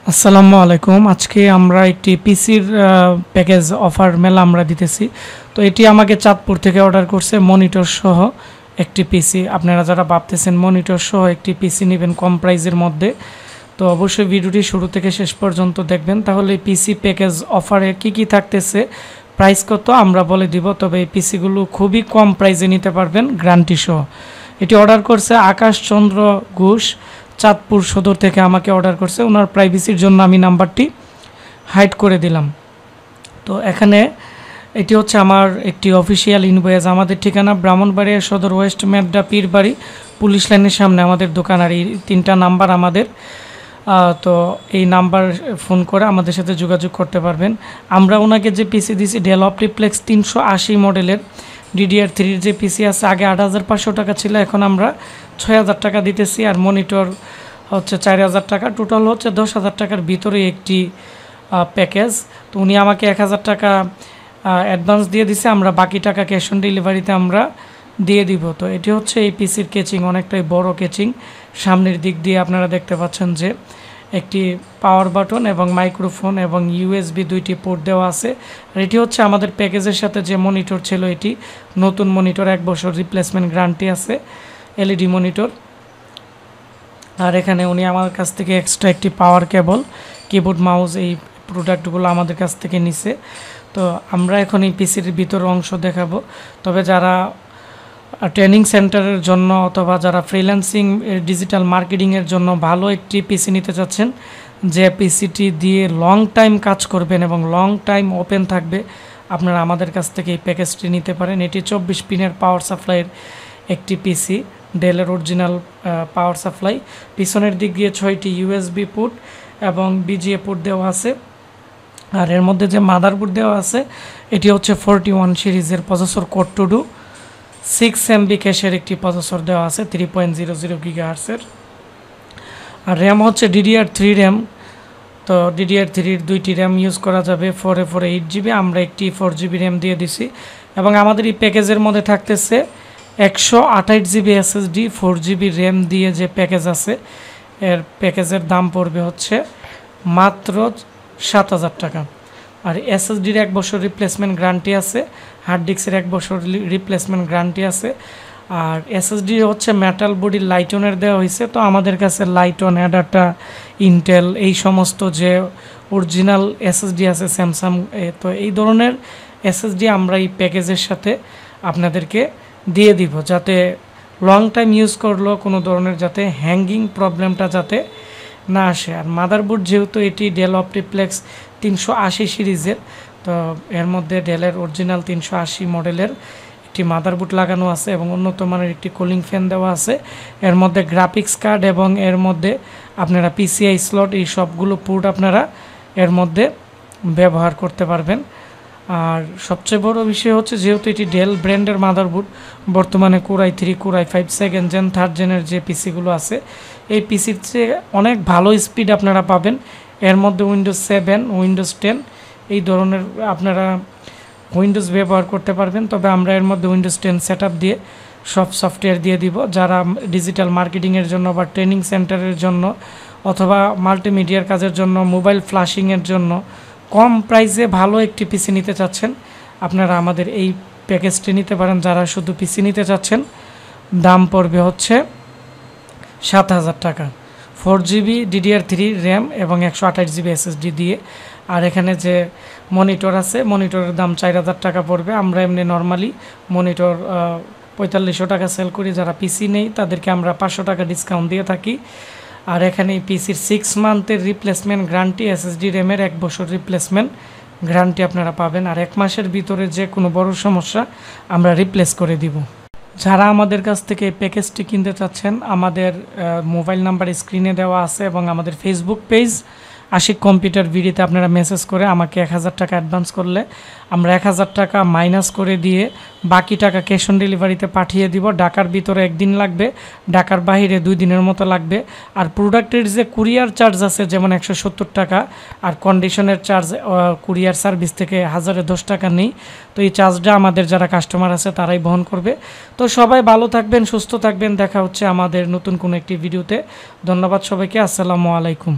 আসসালামু আলাইকুম। আজকে আমরা একটি পিসির প্যাকেজ অফার মেলা আমরা দিতেছি। তো এটি আমাকে চাঁদপুর থেকে অর্ডার করছে মনিটর সহ একটি পিসি। আপনারা যারা ভাবতেছেন মনিটর সহ একটি পিসি নেবেন কম প্রাইসের মধ্যে, তো অবশ্যই ভিডিওটি শুরু থেকে শেষ পর্যন্ত দেখবেন। তাহলে এই পিসি প্যাকেজ অফারে কি কি থাকতেছে, প্রাইস কত আমরা বলে দিব। তবে এই পিসিগুলো খুবই কম প্রাইসে নিতে পারবেন গ্যারান্টি সহ। এটি অর্ডার করছে আকাশ চন্দ্র ঘোষ, চাঁদপুর সদর থেকে আমাকে অর্ডার করছে। ওনার প্রাইভেসির জন্য আমি নাম্বারটি হাইড করে দিলাম। তো এখানে এটি হচ্ছে আমার একটি অফিসিয়াল ইনভয়েস। আমাদের ঠিকানা ব্রাহ্মণবাড়িয়া সদর ওয়েস্ট মেড্ডা পীরবাড়ি পুলিশ লাইনের সামনে আমাদের দোকান। আর এই তিনটা নাম্বার আমাদের, তো এই নাম্বার ফোন করে আমাদের সাথে যোগাযোগ করতে পারবেন। আমরা ওনাকে যে পিসি দিছি ডেল অপটিপ্লেক্স 380 মডেলের DDR3 যে পিসি আছে, আগে 8,500 টাকা ছিল, এখন আমরা 6,000 টাকা দিতেছি। আর মনিটর হচ্ছে 4,000 টাকা, টোটাল হচ্ছে 10,000 টাকার ভিতরে একটি প্যাকেজ। তো উনি আমাকে 1,000 টাকা অ্যাডভান্স দিয়ে দিছে, আমরা বাকি টাকা ক্যাশ অন ডেলিভারিতে আমরা দিয়ে দিব। তো এটি হচ্ছে এই পিসির কেচিং, অনেকটাই বড় কেচিং। সামনের দিক দিয়ে আপনারা দেখতে পাচ্ছেন যে একটি পাওয়ার বাটন এবং মাইক্রোফোন এবং USB দুইটি পোর্ট দেওয়া আছে। আর এটি হচ্ছে আমাদের প্যাকেজের সাথে যে মনিটর ছিল, এটি নতুন মনিটর, 1 বছর রিপ্লেসমেন্ট গ্যারান্টি আছে, LED মনিটর। আর এখানে উনি আমার কাছ থেকে এক্সট্রা একটি পাওয়ার কেবল, কিবোর্ড, মাউস, এই প্রোডাক্টগুলো আমাদের কাছ থেকে নিছে। তো আমরা এখন এই পিসির ভিতর অংশ দেখাবো। তবে যারা ট্রেনিং সেন্টারের জন্য অথবা যারা ফ্রিল্যান্সিং ডিজিটাল মার্কেটিংয়ের জন্য ভালো একটি পিসি নিতে চাচ্ছেন, যে পিসিটি দিয়ে লং টাইম কাজ করবেন এবং লং টাইম ওপেন থাকবে, আপনারা আমাদের কাছ থেকে এই প্যাকেজটি নিতে পারেন। এটি 24 পিনের পাওয়ার সাপ্লাইয়ের একটি পিসি, ডেলের অরিজিনাল পাওয়ার সাপ্লাই। পিছনের দিক দিয়ে 6টি USB পোর্ট এবং BGA পোর্ট দেওয়া আছে। আর এর মধ্যে যে মাদারবোর্ড দেওয়া আছে, এটি হচ্ছে 41 সিরিজের processor, core to do 6 MB ক্যাশের একটি প্রসেসর দেওয়া আছে, 3.00 GHz-এর। আর র্যাম হচ্ছে DDR3 র্যাম। তো DDR3-র দুইটি র্যাম ইউজ করা যাবে, 4 8GB। আমরা একটি 4GB র্যাম দিয়ে দিছি। এবং আমাদের এই প্যাকেজের মধ্যে থাকতেছে 128GB SSD, 4GB র্যাম দিয়ে যে প্যাকেজ আছে, এর প্যাকেজের দাম পড়বে হচ্ছে মাত্র 7,000 টাকা। আর SSDর 1 বছর রিপ্লেসমেন্ট গ্যারান্টি আছে, হার্ড ডিস্কের 1 বছর রিপ্লেসমেন্ট গ্যারান্টি আছে। আর SSD হচ্ছে মেটাল বডি লাইটনের দেওয়া হয়েছে। তো আমাদের কাছে লাইটন, অ্যাডাটা, ইন্টেল, এই সমস্ত যে অরিজিনাল SSD আছে স্যামসাং, তো এই ধরনের SSD আমরা এই প্যাকেজের সাথে আপনাদেরকে দিয়ে দিব, যাতে লং টাইম ইউজ করলেও কোনো ধরনের যাতে হ্যাঙ্গিং প্রবলেমটা যাতে না আসে। আর মাদারবোর্ড যেহেতু এটি ডেল অপটিপ্লেক্স 380 সিরিজের, তো এর মধ্যে ডেলের অরিজিনাল 380 মডেলের একটি মাদারবোর্ড লাগানো আছে এবং উন্নত মানের একটি কুলিং ফ্যান দেওয়া আছে। এর মধ্যে গ্রাফিক্স কার্ড এবং এর মধ্যে আপনারা PCI স্লট, এই সবগুলো পোর্ট আপনারা এর মধ্যে ব্যবহার করতে পারবেন। আর সবচেয়ে বড় বিষয় হচ্ছে, যেহেতু এটি ডেল ব্র্যান্ডের মাদারবোর্ড, বর্তমানে Core i3, Core i5 2nd gen, 3rd জেনের যে পিসিগুলো আছে, এই পিসির চেয়ে অনেক ভালো স্পিড আপনারা পাবেন। এর মধ্যে উইন্ডোজ 7, উইন্ডোজ 10 এই ধরনের আপনারা উইন্ডোজ ব্যবহার করতে পারবেন। তবে আমরা এর মধ্যে উইন্ডোজ 10 সেটআপ দিয়ে সব সফটওয়্যার দিয়ে দিব। যারা ডিজিটাল মার্কেটিংয়ের জন্য বা ট্রেনিং সেন্টারের জন্য অথবা মাল্টিমিডিয়ার কাজের জন্য, মোবাইল ফ্ল্যাশিংয়ের জন্য কম প্রাইসে ভালো একটি পিসি নিতে চাচ্ছেন, আপনারা আমাদের এই প্যাকেজটি নিতে পারেন। যারা শুধু পিসি নিতে চাচ্ছেন, দাম পড়বে হচ্ছে 7,000 টাকা, 4GB DDR3 র্যাম এবং 128GB SSD দিয়ে। আর এখানে যে মনিটর আছে, মনিটরের দাম 4,000 টাকা পড়বে। আমরা এমনি নর্মালি মনিটর 4,500 টাকা সেল করি। যারা পিসি নেই তাদেরকে আমরা 500 টাকা ডিসকাউন্ট দিয়ে থাকি। আর এখানে এই পিসির 6 মান্থের রিপ্লেসমেন্ট গ্যারান্টি, SSD র্যামের 1 বছর রিপ্লেসমেন্ট গ্যারান্টি আপনারা পাবেন। আর 1 মাসের ভিতরে যে কোনো বড় সমস্যা আমরা রিপ্লেস করে দিব। যারা আমাদের কাছ থেকে এই প্যাকেজটি কিনতে চাচ্ছেন, আমাদের মোবাইল নাম্বার স্ক্রিনে দেওয়া আছে এবং আমাদের ফেসবুক পেজ আশিক কম্পিউটার ভিডিওতে আপনারা মেসেজ করে আমাকে 1,000 টাকা অ্যাডভান্স করলে আমরা 1,000 টাকা মাইনাস করে দিয়ে বাকি টাকা ক্যাশ অন ডেলিভারিতে পাঠিয়ে দিব। ঢাকার ভিতরে 1 দিন লাগবে, ঢাকার বাইরে 2 দিনের মতো লাগবে। আর প্রোডাক্টের যে কুরিয়ার চার্জ আছে, যেমন 170 টাকা, আর কন্ডিশনের চার্জ কুরিয়ার সার্ভিস থেকে 1010 টাকা নেই। তো এই চার্জটা আমাদের যারা কাস্টমার আছে তারাই বহন করবে। তো সবাই ভালো থাকবেন, সুস্থ থাকবেন। দেখা হচ্ছে আমাদের নতুন কোনো একটি ভিডিওতে। ধন্যবাদ সবাইকে। আসসালামু আলাইকুম।